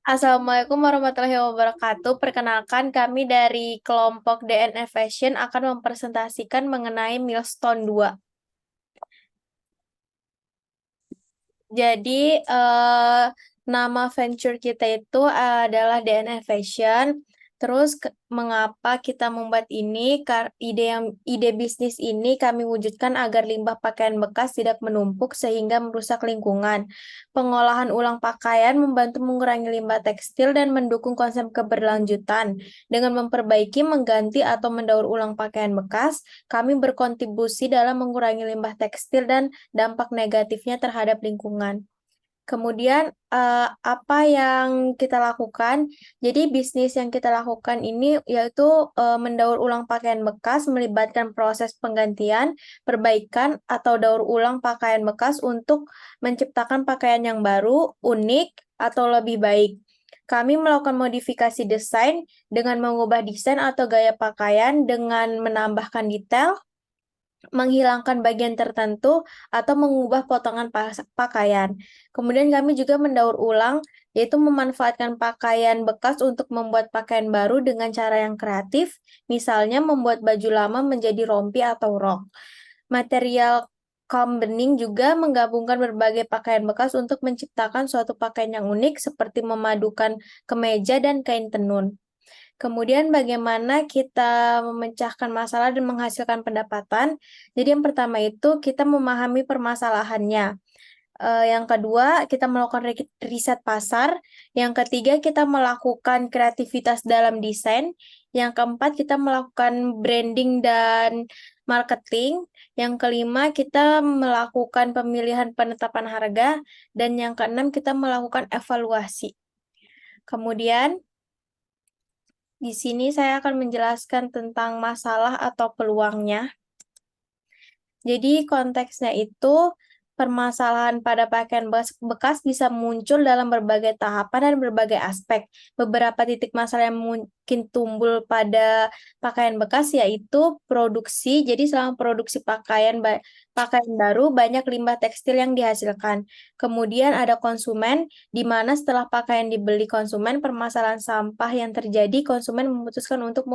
Assalamualaikum warahmatullahi wabarakatuh. Perkenalkan, kami dari kelompok DNF Fashion akan mempresentasikan mengenai Milestone 2. Jadi, nama venture kita itu adalah DNF Fashion. Terus, mengapa kita membuat ini? Ide bisnis ini kami wujudkan agar limbah pakaian bekas tidak menumpuk sehingga merusak lingkungan. Pengolahan ulang pakaian membantu mengurangi limbah tekstil dan mendukung konsep keberlanjutan. Dengan memperbaiki, mengganti, atau mendaur ulang pakaian bekas, kami berkontribusi dalam mengurangi limbah tekstil dan dampak negatifnya terhadap lingkungan. Kemudian, apa yang kita lakukan? Jadi, bisnis yang kita lakukan ini yaitu mendaur ulang pakaian bekas, melibatkan proses penggantian, perbaikan, atau daur ulang pakaian bekas untuk menciptakan pakaian yang baru, unik, atau lebih baik. Kami melakukan modifikasi desain dengan mengubah desain atau gaya pakaian dengan menambahkan detail, menghilangkan bagian tertentu, atau mengubah potongan pakaian. Kemudian kami juga mendaur ulang, yaitu memanfaatkan pakaian bekas untuk membuat pakaian baru dengan cara yang kreatif, misalnya membuat baju lama menjadi rompi atau rok. Material combining juga menggabungkan berbagai pakaian bekas untuk menciptakan suatu pakaian yang unik, seperti memadukan kemeja dan kain tenun. Kemudian bagaimana kita memecahkan masalah dan menghasilkan pendapatan. Jadi yang pertama itu kita memahami permasalahannya. Yang kedua, kita melakukan riset pasar. Yang ketiga, kita melakukan kreativitas dalam desain. Yang keempat, kita melakukan branding dan marketing. Yang kelima, kita melakukan pemilihan penetapan harga. Dan yang keenam, kita melakukan evaluasi. Kemudian, di sini saya akan menjelaskan tentang masalah atau peluangnya. Jadi konteksnya itu permasalahan pada pakaian bekas bisa muncul dalam berbagai tahapan dan berbagai aspek. Beberapa titik masalah yang mungkin timbul pada pakaian bekas yaitu produksi. Jadi selama produksi pakaian baru banyak limbah tekstil yang dihasilkan. Kemudian ada konsumen, di mana setelah pakaian dibeli konsumen, permasalahan sampah yang terjadi, konsumen memutuskan untuk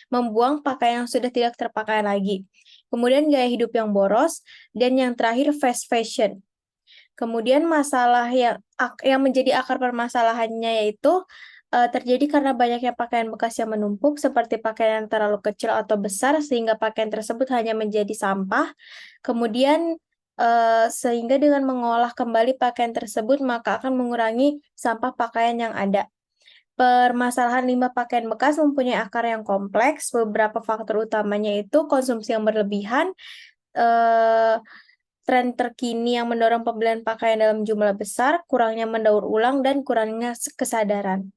membuang pakaian yang sudah tidak terpakai lagi. Kemudian gaya hidup yang boros, dan yang terakhir fast fashion. Kemudian masalah yang menjadi akar permasalahannya yaitu terjadi karena banyaknya pakaian bekas yang menumpuk, seperti pakaian yang terlalu kecil atau besar, sehingga pakaian tersebut hanya menjadi sampah. Kemudian sehingga dengan mengolah kembali pakaian tersebut, maka akan mengurangi sampah pakaian yang ada. Permasalahan limbah pakaian bekas mempunyai akar yang kompleks. Beberapa faktor utamanya itu konsumsi yang berlebihan, tren terkini yang mendorong pembelian pakaian dalam jumlah besar, kurangnya mendaur ulang, dan kurangnya kesadaran.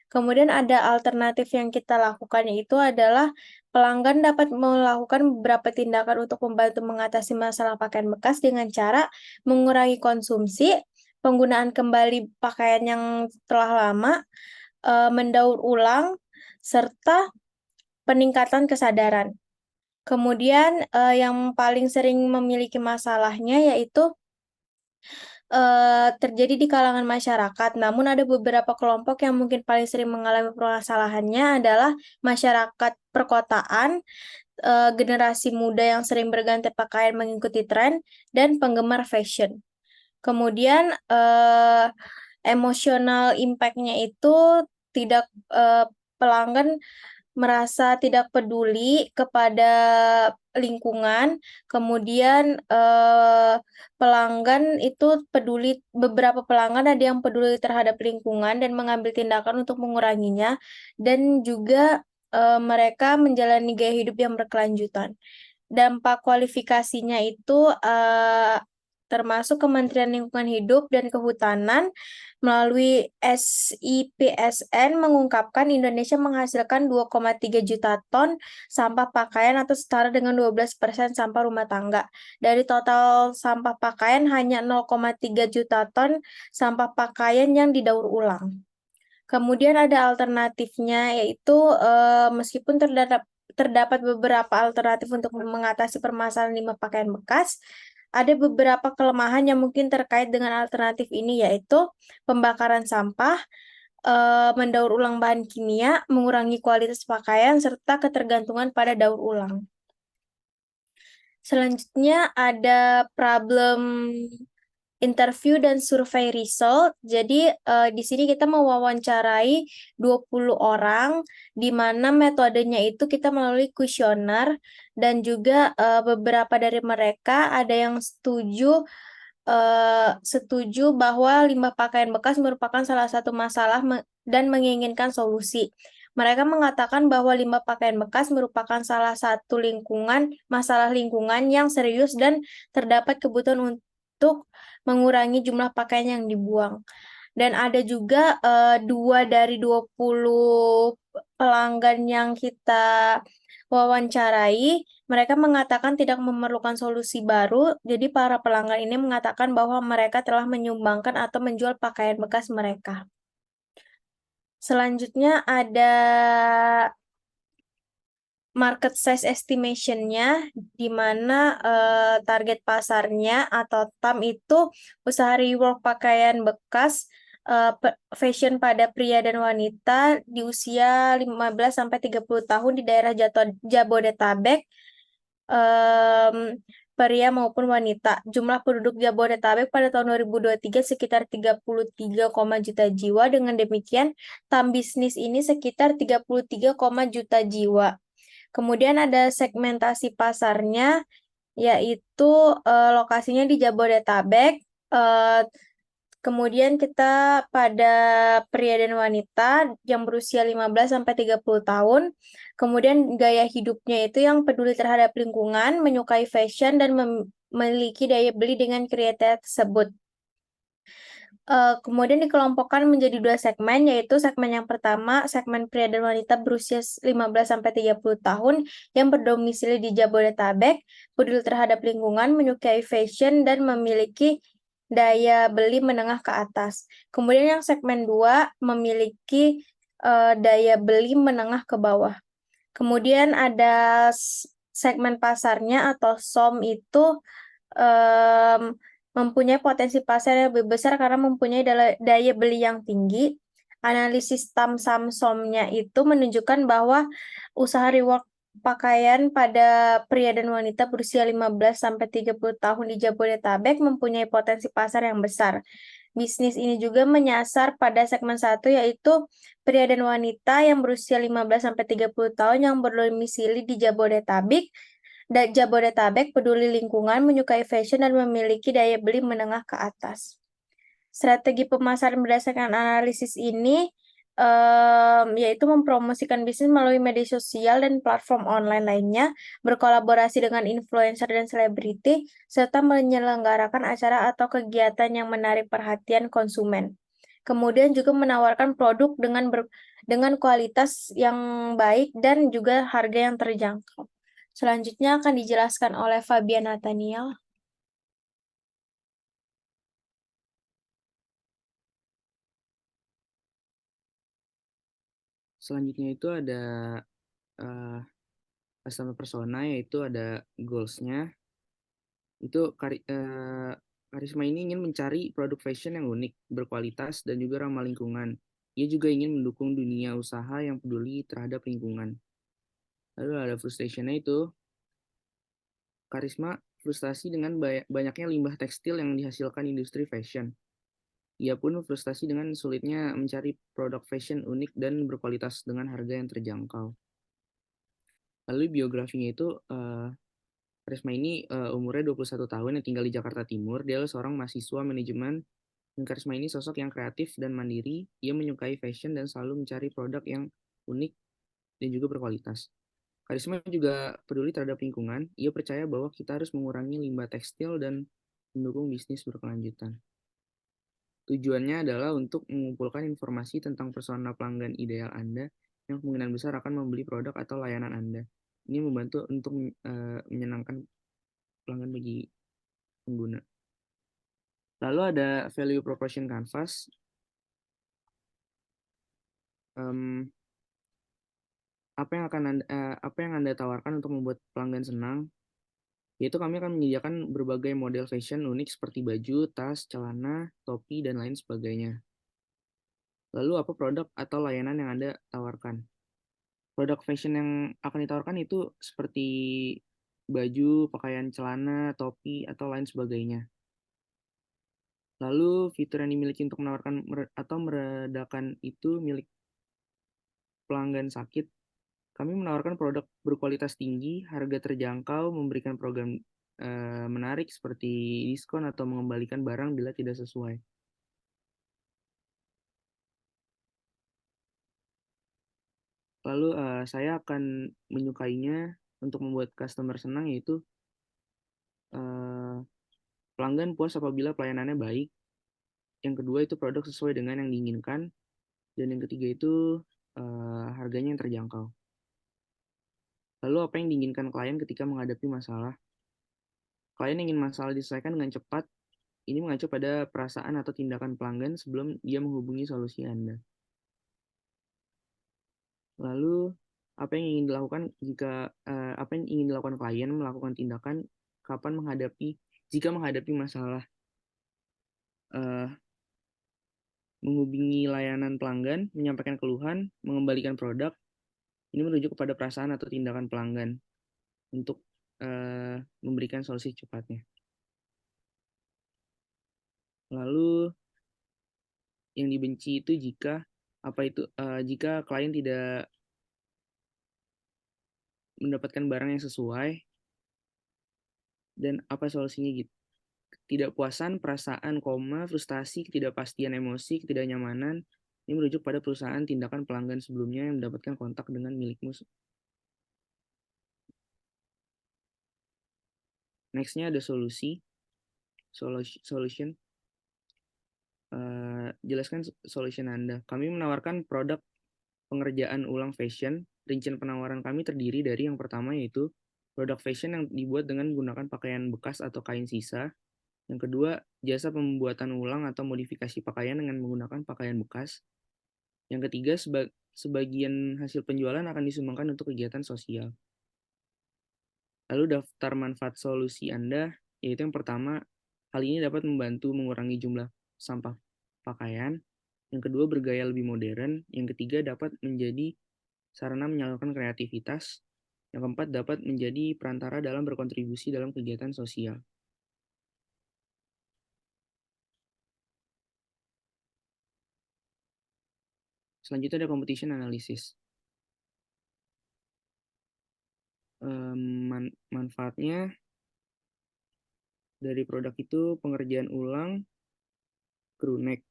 Kemudian ada alternatif yang kita lakukan, yaitu adalah pelanggan dapat melakukan beberapa tindakan untuk membantu mengatasi masalah pakaian bekas dengan cara mengurangi konsumsi, penggunaan kembali pakaian yang telah lama, mendaur ulang, serta peningkatan kesadaran. Kemudian yang paling sering memiliki masalahnya yaitu terjadi di kalangan masyarakat. Namun ada beberapa kelompok yang mungkin paling sering mengalami permasalahannya adalah masyarakat perkotaan, generasi muda yang sering berganti pakaian mengikuti tren, dan penggemar fashion. Kemudian emosional impact-nya itu tidak pelanggan merasa tidak peduli kepada lingkungan, kemudian pelanggan itu peduli, beberapa pelanggan ada yang peduli terhadap lingkungan dan mengambil tindakan untuk menguranginya, dan juga mereka menjalani gaya hidup yang berkelanjutan. Dampak kualifikasinya itu termasuk Kementerian Lingkungan Hidup dan Kehutanan melalui SIPSN mengungkapkan Indonesia menghasilkan 2,3 juta ton sampah pakaian atau setara dengan 12% sampah rumah tangga. Dari total sampah pakaian hanya 0,3 juta ton sampah pakaian yang didaur ulang. Kemudian ada alternatifnya, yaitu meskipun terdapat beberapa alternatif untuk mengatasi permasalahan limbah pakaian bekas, ada beberapa kelemahan yang mungkin terkait dengan alternatif ini, yaitu pembakaran sampah, mendaur ulang bahan kimia, mengurangi kualitas pakaian, serta ketergantungan pada daur ulang. Selanjutnya ada problem interview dan survei result. Jadi di sini kita mewawancarai 20 orang, di mana metodenya itu kita melalui kuesioner dan juga beberapa dari mereka ada yang setuju bahwa limbah pakaian bekas merupakan salah satu masalah dan menginginkan solusi. Mereka mengatakan bahwa limbah pakaian bekas merupakan salah satu masalah lingkungan yang serius dan terdapat kebutuhan untuk mengurangi jumlah pakaian yang dibuang. Dan ada juga 2 dari 20 pelanggan yang kita wawancarai, mereka mengatakan tidak memerlukan solusi baru. Jadi para pelanggan ini mengatakan bahwa mereka telah menyumbangkan atau menjual pakaian bekas mereka. Selanjutnya ada market size estimation-nya, di mana target pasarnya atau TAM itu usaha rework pakaian bekas fashion pada pria dan wanita di usia 15-30 tahun di daerah Jabodetabek, em, pria maupun wanita. Jumlah penduduk Jabodetabek pada tahun 2023 sekitar 33, juta jiwa. Dengan demikian, TAM bisnis ini sekitar 33, juta jiwa. Kemudian ada segmentasi pasarnya, yaitu lokasinya di Jabodetabek. Eh, Kemudian kita pada pria dan wanita yang berusia 15-30 tahun. Kemudian gaya hidupnya itu yang peduli terhadap lingkungan, menyukai fashion, dan memiliki daya beli dengan kriteria tersebut. Kemudian dikelompokkan menjadi 2 segmen, yaitu segmen yang pertama, segmen pria dan wanita berusia 15-30 tahun yang berdomisili di Jabodetabek, peduli terhadap lingkungan, menyukai fashion, dan memiliki daya beli menengah ke atas. Kemudian yang segmen 2 memiliki daya beli menengah ke bawah. Kemudian ada segmen pasarnya atau SOM itu em, mempunyai potensi pasar yang lebih besar karena mempunyai daya beli yang tinggi. Analisis TAM SAM-SOM-nya itu menunjukkan bahwa usaha rework pakaian pada pria dan wanita berusia 15-30 tahun di Jabodetabek mempunyai potensi pasar yang besar. Bisnis ini juga menyasar pada segmen 1, yaitu pria dan wanita yang berusia 15-30 tahun yang berdomisili di Jabodetabek, peduli lingkungan, menyukai fashion, dan memiliki daya beli menengah ke atas. Strategi pemasaran berdasarkan analisis ini yaitu mempromosikan bisnis melalui media sosial dan platform online lainnya, berkolaborasi dengan influencer dan selebriti, serta menyelenggarakan acara atau kegiatan yang menarik perhatian konsumen. Kemudian juga menawarkan produk dengan kualitas yang baik dan juga harga yang terjangkau. Selanjutnya akan dijelaskan oleh Fabian Nathaniel. Selanjutnya itu ada uh, customer persona, yaitu ada goals-nya. Itu Karisma ini ingin mencari produk fashion yang unik, berkualitas, dan juga ramah lingkungan. Ia juga ingin mendukung dunia usaha yang peduli terhadap lingkungan. Lalu ada frustration-nya itu, Karisma frustasi dengan banyaknya limbah tekstil yang dihasilkan industri fashion. Ia pun frustasi dengan sulitnya mencari produk fashion unik dan berkualitas dengan harga yang terjangkau. Lalu biografinya itu, Karisma ini umurnya 21 tahun yang tinggal di Jakarta Timur. Dia adalah seorang mahasiswa manajemen. Dan Karisma ini sosok yang kreatif dan mandiri. Ia menyukai fashion dan selalu mencari produk yang unik dan juga berkualitas. Karisma juga peduli terhadap lingkungan. Ia percaya bahwa kita harus mengurangi limbah tekstil dan mendukung bisnis berkelanjutan. Tujuannya adalah untuk mengumpulkan informasi tentang persona pelanggan ideal Anda yang kemungkinan besar akan membeli produk atau layanan Anda. Ini membantu untuk menyenangkan pelanggan bagi pengguna. Lalu ada value proposition canvas. Um, apa yang anda tawarkan untuk membuat pelanggan senang? Yaitu kami akan menyediakan berbagai model fashion unik seperti baju, tas, celana, topi, dan lain sebagainya. Lalu apa produk atau layanan yang Anda tawarkan? Produk fashion yang akan ditawarkan itu seperti baju, pakaian celana, topi, atau lain sebagainya. Lalu fitur yang dimiliki untuk menawarkan atau meredakan itu milik pelanggan sakit. Kami menawarkan produk berkualitas tinggi, harga terjangkau, memberikan program menarik seperti diskon atau mengembalikan barang bila tidak sesuai. Lalu saya akan menyukainya untuk membuat customer senang, yaitu eh, pelanggan puas apabila pelayanannya baik. Yang kedua itu produk sesuai dengan yang diinginkan. Dan yang ketiga itu harganya yang terjangkau. Lalu apa yang diinginkan klien ketika menghadapi masalah? Klien ingin masalah diselesaikan dengan cepat. Ini mengacu pada perasaan atau tindakan pelanggan sebelum dia menghubungi solusi Anda. Lalu apa yang ingin dilakukan apa yang ingin dilakukan klien melakukan tindakan kapan jika menghadapi masalah, eh, menghubungi layanan pelanggan, menyampaikan keluhan, mengembalikan produk. Ini merujuk kepada perasaan atau tindakan pelanggan untuk memberikan solusi cepatnya. Lalu yang dibenci itu jika klien tidak mendapatkan barang yang sesuai, dan apa solusinya gitu. Ketidakpuasan, perasaan, frustasi, ketidakpastian emosi, ketidaknyamanan. Ini merujuk pada perusahaan tindakan pelanggan sebelumnya yang mendapatkan kontak dengan milikmu. Nextnya ada solution. Jelaskan solution Anda. Kami menawarkan produk pengerjaan ulang fashion. Rincian penawaran kami terdiri dari yang pertama yaitu produk fashion yang dibuat dengan menggunakan pakaian bekas atau kain sisa. Yang kedua, jasa pembuatan ulang atau modifikasi pakaian dengan menggunakan pakaian bekas. Yang ketiga, sebagian hasil penjualan akan disumbangkan untuk kegiatan sosial. Lalu daftar manfaat solusi Anda, yaitu yang pertama, hal ini dapat membantu mengurangi jumlah sampah pakaian. Yang kedua, bergaya lebih modern. Yang ketiga, dapat menjadi sarana menyalurkan kreativitas. Yang keempat, dapat menjadi perantara dalam berkontribusi dalam kegiatan sosial. Selanjutnya ada competition analysis. Manfaatnya dari produk itu pengerjaan ulang crew neck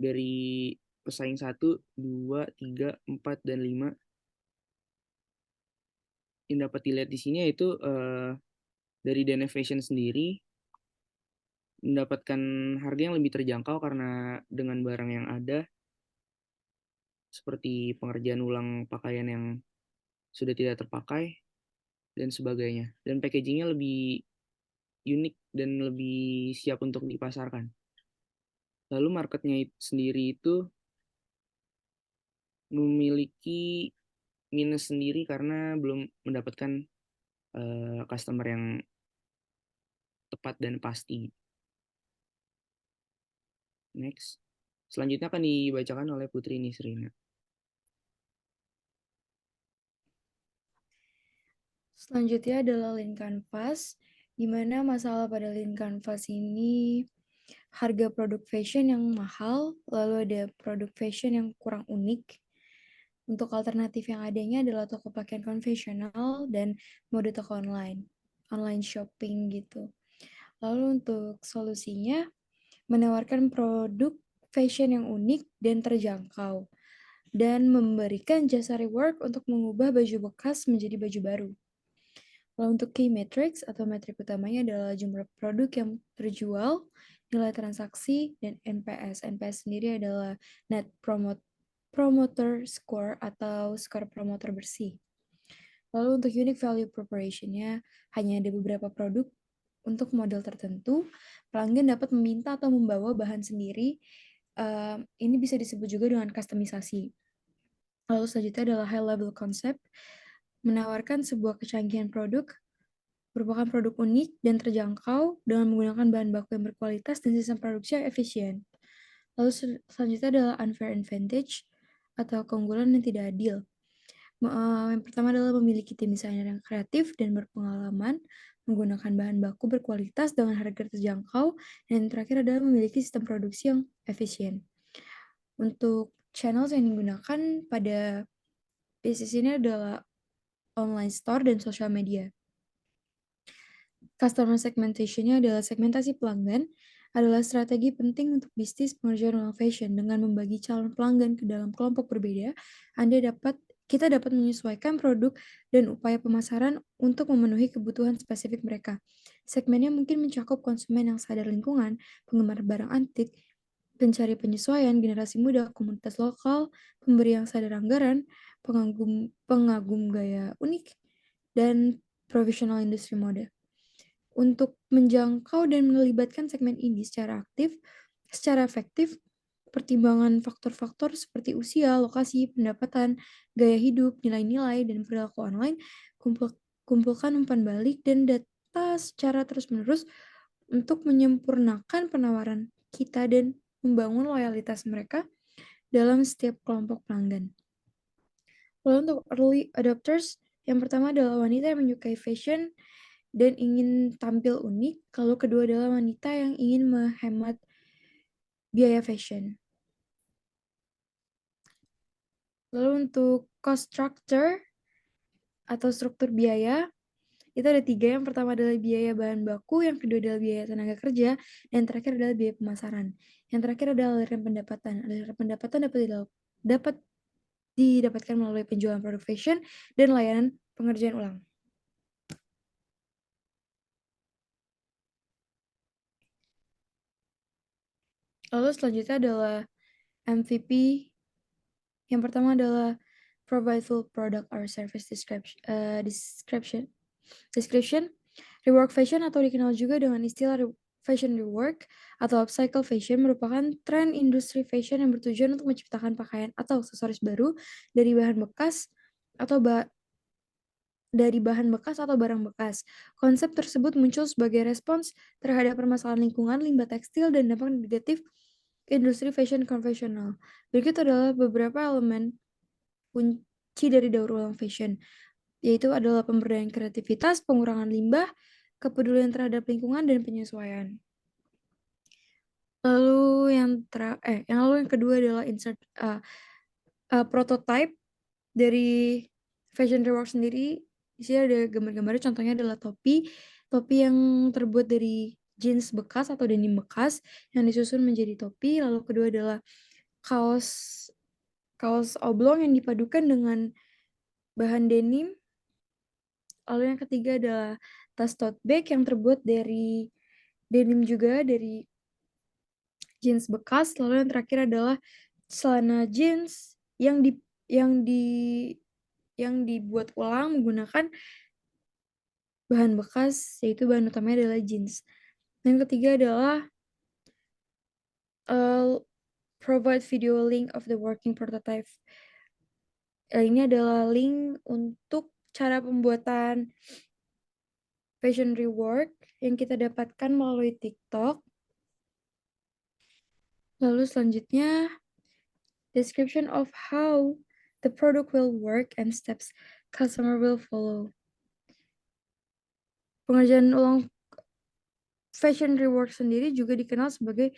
dari pesaing 1, 2, 3, 4, dan 5. Yang dapat dilihat di sini yaitu dari DNA Fashion sendiri mendapatkan harga yang lebih terjangkau karena dengan barang yang ada seperti pengerjaan ulang pakaian yang sudah tidak terpakai dan sebagainya. Dan packagingnya lebih unik dan lebih siap untuk dipasarkan. Lalu marketnya sendiri itu memiliki minus sendiri karena belum mendapatkan customer yang tepat dan pasti. Next. Selanjutnya akan dibacakan oleh Putri Nisrina. Selanjutnya adalah Lean Canvas, di mana masalah pada Lean Canvas ini harga produk fashion yang mahal, lalu ada produk fashion yang kurang unik. Untuk alternatif yang adanya adalah toko pakaian konvensional dan mode toko online shopping gitu. Lalu untuk solusinya, menawarkan produk fashion yang unik dan terjangkau, dan memberikan jasa rework untuk mengubah baju bekas menjadi baju baru. Lalu untuk key metrics atau metrik utamanya adalah jumlah produk yang terjual, nilai transaksi, dan NPS. NPS sendiri adalah Net Promoter Score atau skor promoter bersih. Lalu untuk unique value proposition-nya hanya ada beberapa produk untuk model tertentu. Pelanggan dapat meminta atau membawa bahan sendiri. Ini bisa disebut juga dengan customisasi. Lalu selanjutnya adalah high level concept, menawarkan sebuah kecanggihan produk, merupakan produk unik dan terjangkau dengan menggunakan bahan baku yang berkualitas dan sistem produksi yang efisien. Lalu selanjutnya adalah unfair advantage atau keunggulan yang tidak adil. Yang pertama adalah memiliki tim desainer yang kreatif dan berpengalaman, menggunakan bahan baku berkualitas dengan harga terjangkau, dan yang terakhir adalah memiliki sistem produksi yang efisien. Untuk channel yang digunakan pada bisnis ini adalah online store dan social media. Customer segmentation-nya adalah segmentasi pelanggan, adalah strategi penting untuk bisnis pengerjaan ulang fashion. Dengan membagi calon pelanggan ke dalam kelompok berbeda, kita dapat menyesuaikan produk dan upaya pemasaran untuk memenuhi kebutuhan spesifik mereka. Segmennya mungkin mencakup konsumen yang sadar lingkungan, penggemar barang antik, pencari penyesuaian, generasi muda, komunitas lokal, pemberi yang sadar anggaran, pengagum gaya unik, dan profesional industri mode. Untuk menjangkau dan melibatkan segmen ini secara efektif, pertimbangan faktor-faktor seperti usia, lokasi, pendapatan, gaya hidup, nilai-nilai, dan perilaku online, kumpulkan umpan balik dan data secara terus-menerus untuk menyempurnakan penawaran kita dan membangun loyalitas mereka dalam setiap kelompok pelanggan. Lalu untuk early adopters, yang pertama adalah wanita yang menyukai fashion dan ingin tampil unik, lalu kedua adalah wanita yang ingin menghemat biaya fashion. Lalu untuk cost structure atau struktur biaya, itu ada 3. Yang pertama adalah biaya bahan baku, yang kedua adalah biaya tenaga kerja, dan yang terakhir adalah biaya pemasaran. Yang terakhir adalah aliran pendapatan. Aliran pendapatan dapat didapatkan melalui penjualan produk fashion dan layanan pengerjaan ulang. Lalu selanjutnya adalah MVP. Yang pertama adalah provide full product or service description. Rework fashion atau dikenal juga dengan istilah fashion rework atau upcycle fashion merupakan tren industri fashion yang bertujuan untuk menciptakan pakaian atau aksesoris baru dari bahan bekas atau barang bekas. Konsep tersebut muncul sebagai respons terhadap permasalahan lingkungan, limbah tekstil, dan dampak negatif industri fashion konvensional. Berikut adalah beberapa elemen kunci dari daur ulang fashion, yaitu adalah pemberdayaan kreativitas, pengurangan limbah, kepedulian terhadap lingkungan, dan penyesuaian. Lalu yang kedua adalah prototype dari fashion rework sendiri. Di sini ada gambar-gambarnya, contohnya adalah topi yang terbuat dari jeans bekas atau denim bekas yang disusun menjadi topi. Lalu kedua adalah kaos oblong yang dipadukan dengan bahan denim. Lalu yang ketiga adalah tas tote bag yang terbuat dari denim juga, dari jeans bekas. Lalu yang terakhir adalah celana jeans yang dibuat ulang menggunakan bahan bekas, yaitu bahan utamanya adalah jeans. Yang ketiga adalah provide video link of the working prototype. Ini adalah link untuk cara pembuatan fashion rework yang kita dapatkan melalui TikTok. Lalu selanjutnya, description of how the product will work and steps customer will follow. Pengerjaan ulang fashion rework sendiri juga dikenal sebagai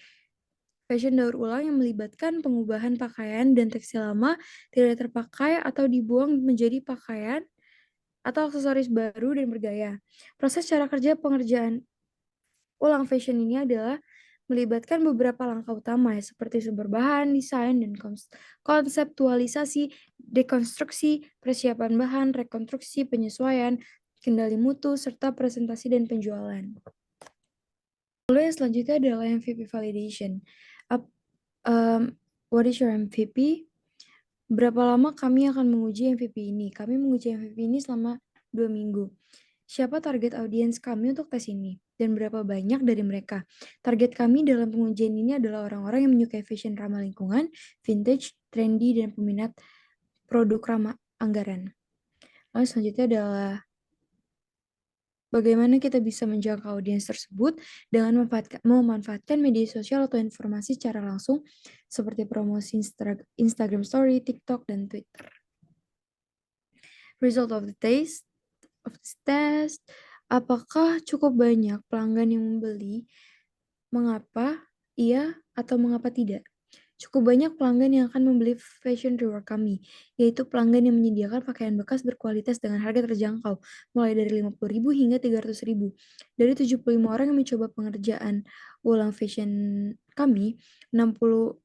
fashion daur ulang yang melibatkan pengubahan pakaian dan tekstil lama tidak terpakai atau dibuang menjadi pakaian atau aksesoris baru dan bergaya. Proses cara kerja pengerjaan ulang fashion ini adalah melibatkan beberapa langkah utama ya, seperti sumber bahan, desain, dan konseptualisasi, dekonstruksi, persiapan bahan, rekonstruksi, penyesuaian, kendali mutu, serta presentasi dan penjualan. Lalu yang selanjutnya adalah MVP validation. What is your MVP? Berapa lama kami akan menguji MVP ini? Kami menguji MVP ini selama 2 minggu. Siapa target audiens kami untuk tes ini? Dan berapa banyak dari mereka? Target kami dalam pengujian ini adalah orang-orang yang menyukai fashion ramah lingkungan, vintage, trendy, dan peminat produk ramah anggaran. Lalu selanjutnya adalah Bagaimana kita bisa menjangkau audiens tersebut dengan memanfaatkan media sosial atau informasi secara langsung seperti promosi Instagram Story, TikTok, dan Twitter. Result of this test, apakah cukup banyak pelanggan yang membeli? Mengapa iya atau mengapa tidak? Cukup banyak pelanggan yang akan membeli fashion reward kami, yaitu pelanggan yang menyediakan pakaian bekas berkualitas dengan harga terjangkau, mulai dari 50.000 hingga 300.000. Dari 75 orang yang mencoba pengerjaan ulang fashion kami, 60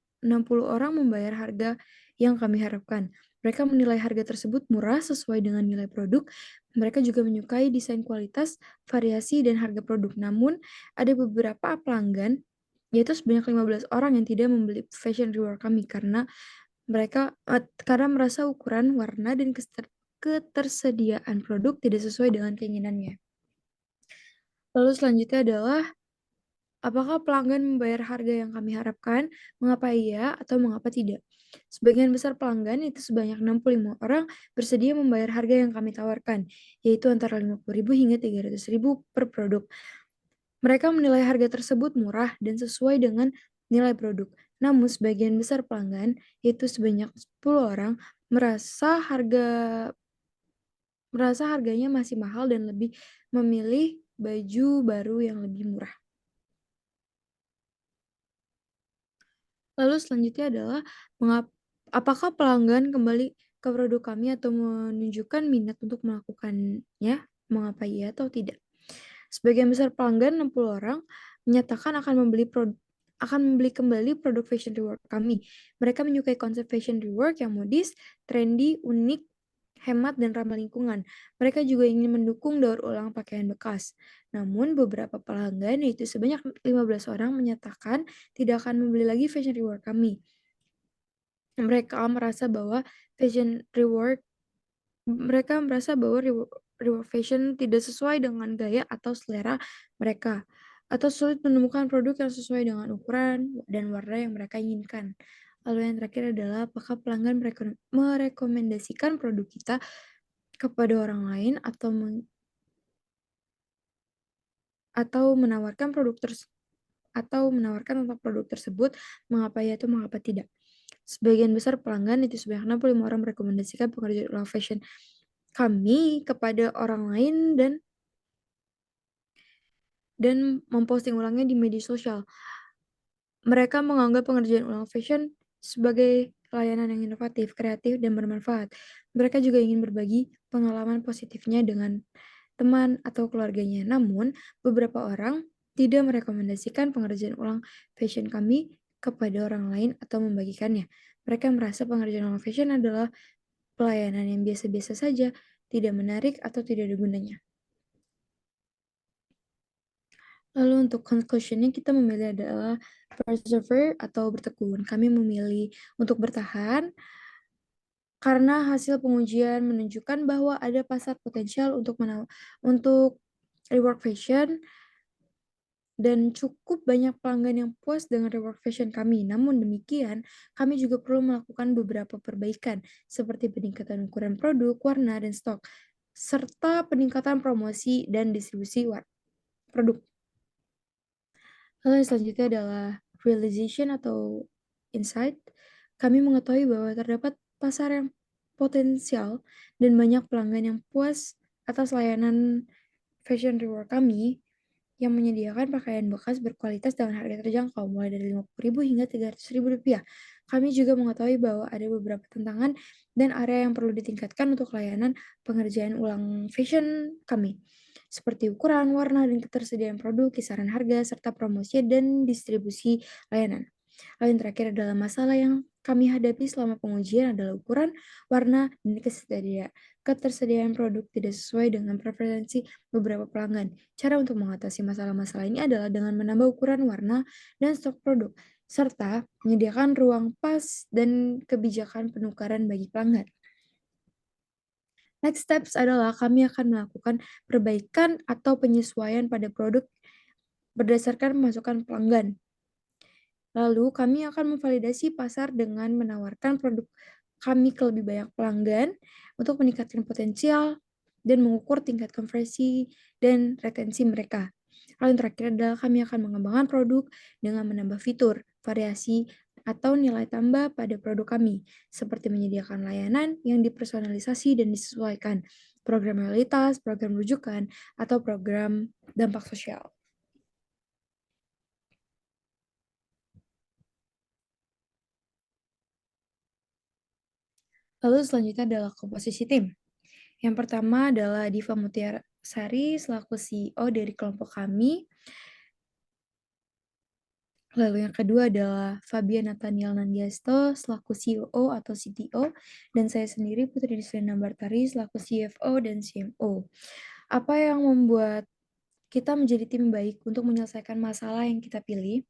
orang membayar harga yang kami harapkan. Mereka menilai harga tersebut murah sesuai dengan nilai produk. Mereka juga menyukai desain kualitas, variasi, dan harga produk. Namun, ada beberapa pelanggan yaitu sebanyak 15 orang yang tidak membeli fashion reward kami karena merasa ukuran, warna, dan ketersediaan produk tidak sesuai dengan keinginannya. Lalu selanjutnya adalah, apakah pelanggan membayar harga yang kami harapkan? Mengapa iya atau mengapa tidak? Sebagian besar pelanggan, itu sebanyak 65 orang, bersedia membayar harga yang kami tawarkan, yaitu antara 50.000 hingga 300.000 per produk. Mereka menilai harga tersebut murah dan sesuai dengan nilai produk. Namun sebagian besar pelanggan, yaitu sebanyak 10 orang, merasa harganya masih mahal dan lebih memilih baju baru yang lebih murah. Lalu selanjutnya adalah, apakah pelanggan kembali ke produk kami atau menunjukkan minat untuk melakukannya? Mengapa iya atau tidak? Sebagian besar pelanggan, 60 orang, menyatakan akan membeli kembali produk fashion reward kami. Mereka menyukai konsep fashion reward yang modis, trendy, unik, hemat, dan ramah lingkungan. Mereka juga ingin mendukung daur ulang pakaian bekas. Namun beberapa pelanggan, yaitu sebanyak 15 orang, menyatakan tidak akan membeli lagi fashion reward kami. Mereka merasa bahwa reward fashion tidak sesuai dengan gaya atau selera mereka, atau sulit menemukan produk yang sesuai dengan ukuran dan warna yang mereka inginkan. Lalu yang terakhir adalah, apakah pelanggan merekomendasikan produk kita kepada orang lain atau menawarkan tentang produk tersebut? Mengapa ya atau mengapa tidak? Sebagian besar pelanggan, itu sebanyak 65 orang, merekomendasikan pengerjaan ulang fashion kami kepada orang lain dan memposting ulangnya di media sosial. Mereka menganggap pengerjaan ulang fashion sebagai layanan yang inovatif, kreatif, dan bermanfaat. Mereka juga ingin berbagi pengalaman positifnya dengan teman atau keluarganya. Namun, beberapa orang tidak merekomendasikan pengerjaan ulang fashion kami kepada orang lain atau membagikannya. Mereka merasa pengerjaan ulang fashion adalah pelayanan yang biasa-biasa saja, tidak menarik, atau tidak ada gunanya. Lalu untuk conclusion-nya, kita memilih adalah persevere atau bertekun. Kami memilih untuk bertahan karena hasil pengujian menunjukkan bahwa ada pasar potensial untuk rework fashion dan cukup banyak pelanggan yang puas dengan rework fashion kami. Namun demikian, kami juga perlu melakukan beberapa perbaikan seperti peningkatan ukuran produk, warna, dan stok, serta peningkatan promosi dan distribusi produk. Lalu yang selanjutnya adalah realization atau insight. Kami mengetahui bahwa terdapat pasar yang potensial dan banyak pelanggan yang puas atas layanan fashion reward kami yang menyediakan pakaian bekas berkualitas dengan harga terjangkau mulai dari 50.000 hingga 300.000 rupiah. Kami juga mengetahui bahwa ada beberapa tantangan dan area yang perlu ditingkatkan untuk layanan pengerjaan ulang fashion kami, seperti ukuran, warna, dan ketersediaan produk, kisaran harga, serta promosi dan distribusi layanan. Lalu yang terakhir adalah masalah yang kami hadapi selama pengujian adalah ukuran, warna, dan ketersediaan produk tidak sesuai dengan preferensi beberapa pelanggan. Cara untuk mengatasi masalah-masalah ini adalah dengan menambah ukuran, warna, dan stok produk, serta menyediakan ruang pas dan kebijakan penukaran bagi pelanggan. Next steps adalah kami akan melakukan perbaikan atau penyesuaian pada produk berdasarkan masukan pelanggan. Lalu kami akan memvalidasi pasar dengan menawarkan produk kami ke lebih banyak pelanggan untuk meningkatkan potensial dan mengukur tingkat konversi dan retensi mereka. Lalu yang terakhir adalah kami akan mengembangkan produk dengan menambah fitur, variasi, atau nilai tambah pada produk kami, seperti menyediakan layanan yang dipersonalisasi dan disesuaikan, program loyalitas, program rujukan, atau program dampak sosial. Lalu selanjutnya adalah komposisi tim. Yang pertama adalah Diva Mutiarsari selaku CEO dari kelompok kami. Lalu yang kedua adalah Fabian Nathaniel Nandiasto selaku CEO atau CTO, dan saya sendiri Putri Dislina Bartari selaku CFO dan CMO. Apa yang membuat kita menjadi tim baik untuk menyelesaikan masalah yang kita pilih?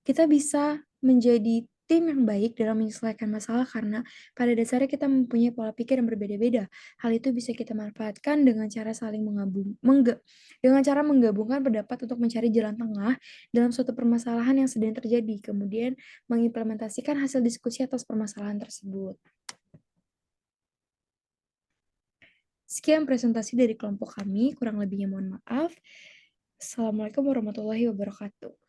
Kita bisa menjadi tim yang baik dalam menyelesaikan masalah karena pada dasarnya kita mempunyai pola pikir yang berbeda-beda. Hal itu bisa kita manfaatkan dengan cara saling menggabungkan pendapat untuk mencari jalan tengah dalam suatu permasalahan yang sedang terjadi, kemudian mengimplementasikan hasil diskusi atas permasalahan tersebut. Sekian presentasi dari kelompok kami, kurang lebihnya mohon maaf. Assalamualaikum warahmatullahi wabarakatuh.